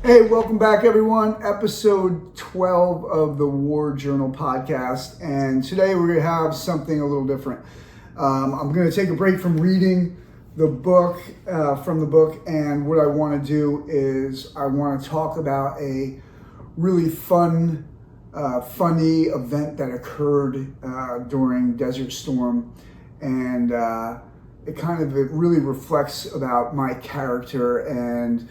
Hey, welcome back, everyone. Episode 12 of the War Journal podcast. And today we're going to have something a little different. I'm going to take a break from reading the book, and what I want to do is I want to talk about a really funny event that occurred during Desert Storm. And it really reflects about my character and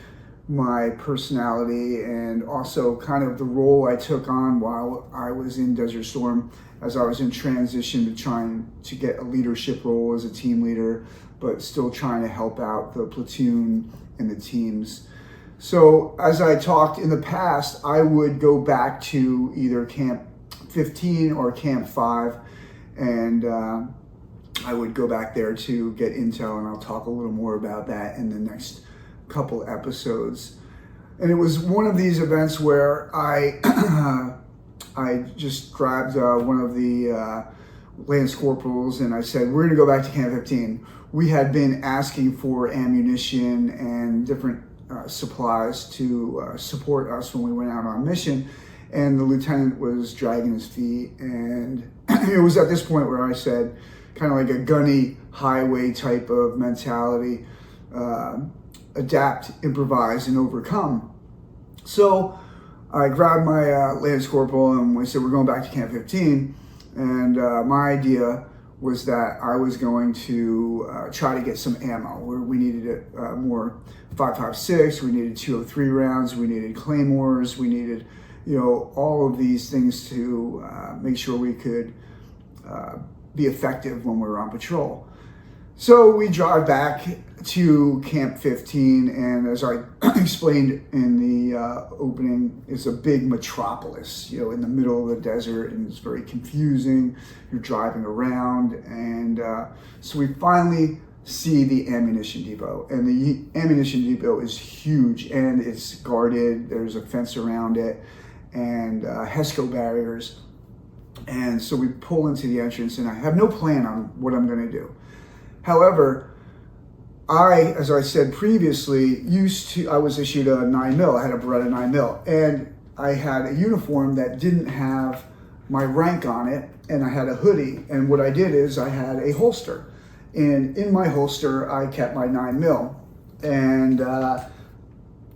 my personality, and also kind of the role I took on while I was in Desert Storm, as I was in transition to trying to get a leadership role as a team leader, but still trying to help out the platoon and the teams. So as I talked in the past, I would go back to either Camp 15 or Camp 5, and I would go back there to get intel, and I'll talk a little more about that in the next couple episodes. And it was one of these events where I just grabbed one of the Lance Corporals and I said, we're gonna go back to Camp 15. We had been asking for ammunition and different supplies to support us when we went out on mission, and the lieutenant was dragging his feet, and it was at this point where I said, kind of like a gunny highway type of mentality, adapt, improvise, and overcome. So I grabbed my Lance Corporal and we said, we're going back to Camp 15. And my idea was that I was going to try to get some ammo. We needed more 5.56, we needed 203 rounds, we needed claymores, we needed, all of these things to make sure we could be effective when we were on patrol. So we drive back to Camp 15, and as I explained in the opening, it's a big metropolis, in the middle of the desert, and it's very confusing. You're driving around, and so we finally see the ammunition depot, and the ammunition depot is huge, and it's guarded. There's a fence around it, and HESCO barriers. And so we pull into the entrance, and I have no plan on what I'm going to do. However, as I said previously, I was issued a 9mm. I had a Beretta 9mm, and I had a uniform that didn't have my rank on it, and I had a hoodie. And what I did is I had a holster, and in my holster I kept my 9mm. And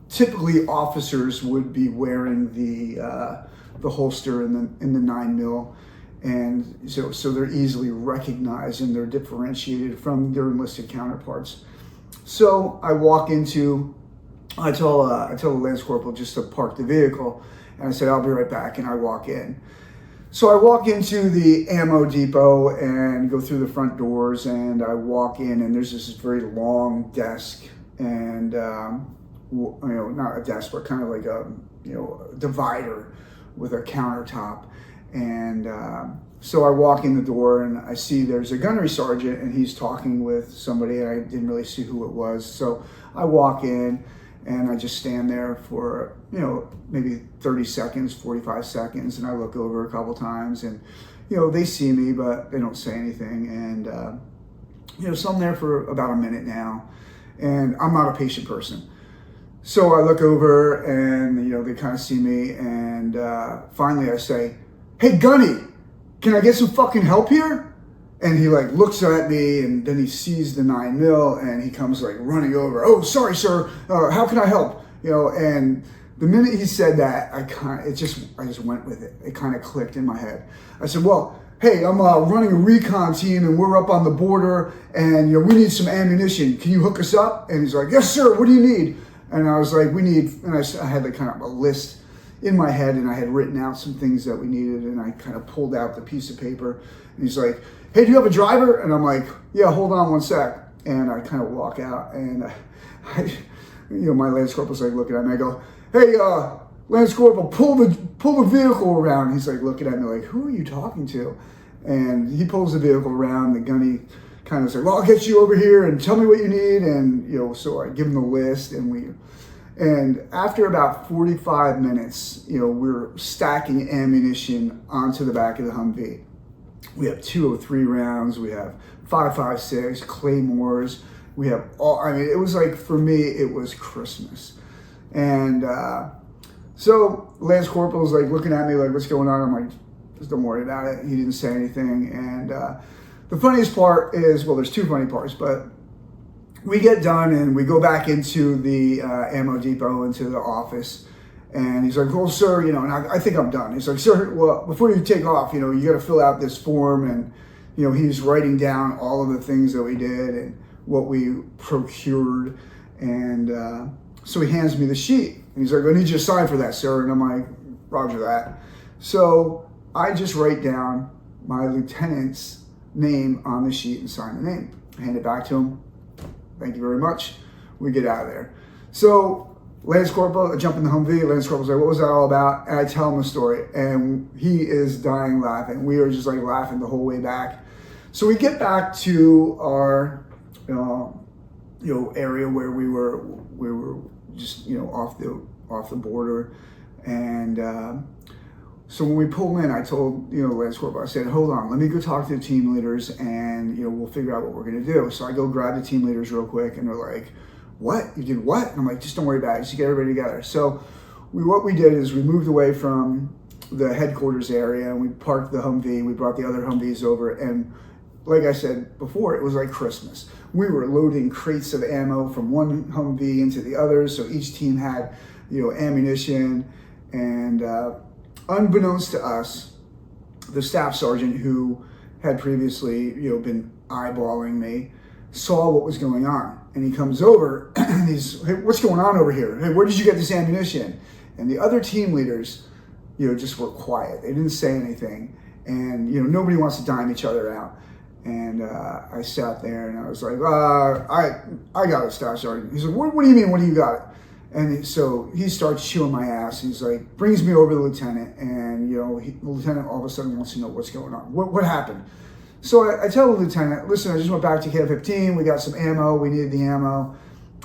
typically officers would be wearing the holster in the 9mm. And so they're easily recognized and they're differentiated from their enlisted counterparts. So I tell the Lance Corporal just to park the vehicle, and I said, I'll be right back, and I walk in. So I walk into the ammo depot and go through the front doors, and I walk in, and there's this very long desk, and not a desk, but kind of like a divider with a countertop. And so I walk in the door, and I see there's a gunnery sergeant, and he's talking with somebody, and I didn't really see who it was. So I walk in, and I just stand there for, maybe 30 seconds, 45 seconds, and I look over a couple times, and, they see me, but they don't say anything. And, so I'm there for about a minute now, and I'm not a patient person. So I look over, and, they kind of see me, and finally I say, hey, Gunny, can I get some fucking help here? And he looks at me, and then he sees the 9mm, and he comes running over. Oh, sorry, sir. How can I help? And the minute he said that, I just went with it. It kind of clicked in my head. I said, well, hey, I'm running a recon team, and we're up on the border, and we need some ammunition. Can you hook us up? And he's like, yes, sir. What do you need? And I was like, and I had kind of a list in my head, and I had written out some things that we needed, and I kind of pulled out the piece of paper, and he's like, hey, do you have a driver? And I'm like, yeah, hold on one sec. And I kind of walk out, and my Lance Corporal's looking at me. I go, hey, Lance Corporal, pull the vehicle around. He's looking at me who are you talking to? And he pulls the vehicle around. The gunny kind of said, well, I'll get you over here and tell me what you need. And, so I give him the list, and after about 45 minutes, we're stacking ammunition onto the back of the Humvee. We have 203 rounds, we have 5.56, claymores, we have all, it was for me, it was Christmas. And so Lance Corporal's like looking at me like, what's going on? I'm like, just don't worry about it. He didn't say anything. And the funniest part is, well, there's two funny parts, but we get done and we go back into the ammo depot, into the office. And he's like, well, sir, and I think I'm done. He's like, sir, well, before you take off, you got to fill out this form. And, he's writing down all of the things that we did and what we procured. And so he hands me the sheet. And he's like, I need you to sign for that, sir. And I'm like, roger that. So I just write down my lieutenant's name on the sheet and sign the name. I hand it back to him. Thank you very much. We get out of there. So Lance Corporal, I jump in the Humvee. Lance Corporal's like, what was that all about? And I tell him the story. And he is dying laughing. We are just like laughing the whole way back. So we get back to our, area where we were just, off the border. And so when we pull in, I told, Lance Corporal, I said, hold on, let me go talk to the team leaders and, we'll figure out what we're going to do. So I go grab the team leaders real quick and they're like, what? You did what? And I'm like, just don't worry about it. Just get everybody together. So what we did is we moved away from the headquarters area and we parked the Humvee. We brought the other Humvees over. And like I said before, it was like Christmas. We were loading crates of ammo from one Humvee into the other. So each team had, ammunition. And unbeknownst to us, the staff sergeant who had previously, been eyeballing me, saw what was going on. And he comes over and he's, hey, what's going on over here? Hey, where did you get this ammunition? And the other team leaders, just were quiet. They didn't say anything. And, nobody wants to dime each other out. And I sat there and I was like, I got it, Staff Sergeant. He said, what do you mean, what do you got? And so he starts chewing my ass. He's like, brings me over to the lieutenant. And, the lieutenant all of a sudden wants to know what's going on. What happened? So I tell the lieutenant, listen, I just went back to Camp 15. We got some ammo. We needed the ammo.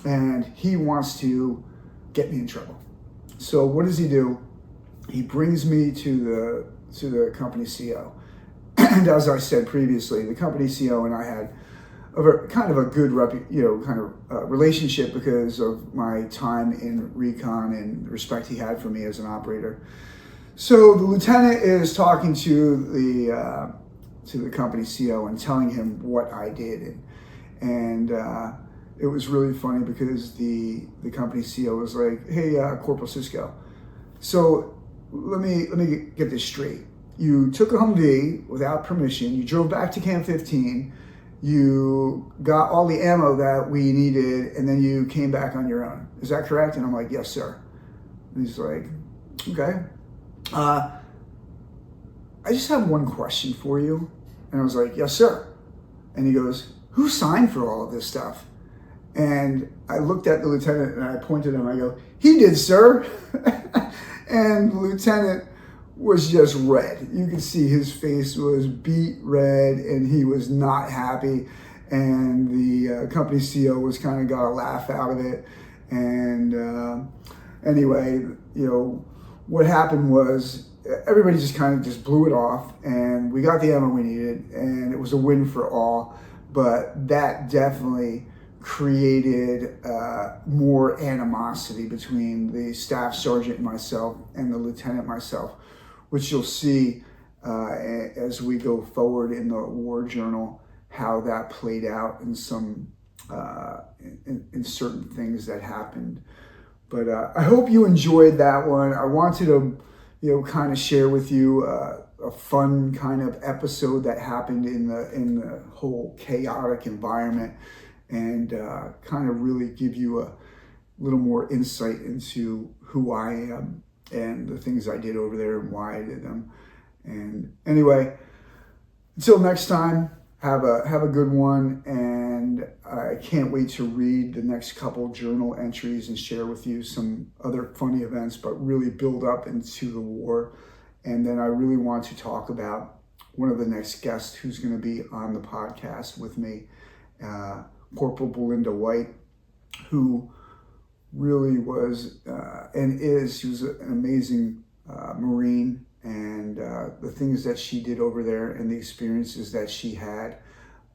And he wants to get me in trouble. So what does he do? He brings me to the company CO. And as I said previously, the company CO and I had kind of a good relationship because of my time in recon and the respect he had for me as an operator. So the lieutenant is talking to the company CO and telling him what I did, and it was really funny because the company CO was like, "Hey, Corporal Sisco, so let me get this straight. You took a Humvee without permission. You drove back to Camp 15. You got all the ammo that we needed, and then you came back on your own. Is that correct?" And I'm like, "Yes, sir." And he's like, "Okay. I just have one question for you." And I was like, "Yes, sir." And he goes, "Who signed for all of this stuff?" And I looked at the lieutenant and I pointed at him. I go, "He did, sir." And the lieutenant was just red. You could see his face was beet red and he was not happy. And the company CO was kind of got a laugh out of it. And anyway, what happened was everybody just kind of just blew it off and we got the ammo we needed and it was a win for all. But that definitely created more animosity between the staff sergeant and myself and the lieutenant myself, which you'll see as we go forward in the war journal, how that played out in some in certain things that happened. But I hope you enjoyed that one. I wanted to, kind of share with you a fun kind of episode that happened in the whole chaotic environment, and kind of really give you a little more insight into who I am and the things I did over there and why I did them. And anyway, until next time, have a good one, and I can't wait to read the next couple journal entries and share with you some other funny events, but really build up into the war. And then I really want to talk about one of the next guests who's going to be on the podcast with me, Corporal Belinda White, who really was and is, she was an amazing Marine, and the things that she did over there and the experiences that she had,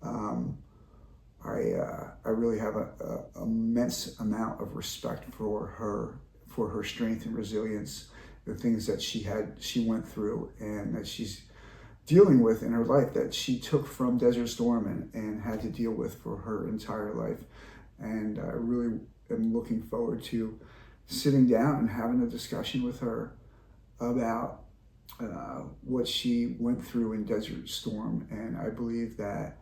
I really have an immense amount of respect for her, for her strength and resilience, the things that she went through and that she's dealing with in her life, that she took from Desert Storm and had to deal with for her entire life. And I really am looking forward to sitting down and having a discussion with her about what she went through in Desert Storm. And I believe that,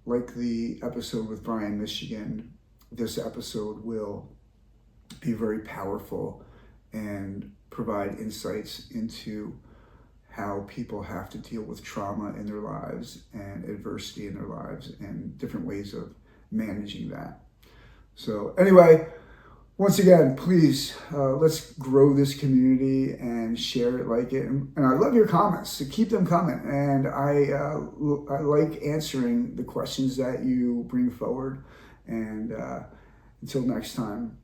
like the episode with Brian Michigan, this episode will be very powerful and provide insights into how people have to deal with trauma in their lives and adversity in their lives and different ways of managing that. So anyway, once again, please, let's grow this community and share it, like it. And I love your comments, so keep them coming. And I like answering the questions that you bring forward. And until next time,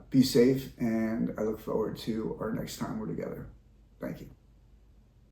be safe. And I look forward to our next time we're together. Thank you.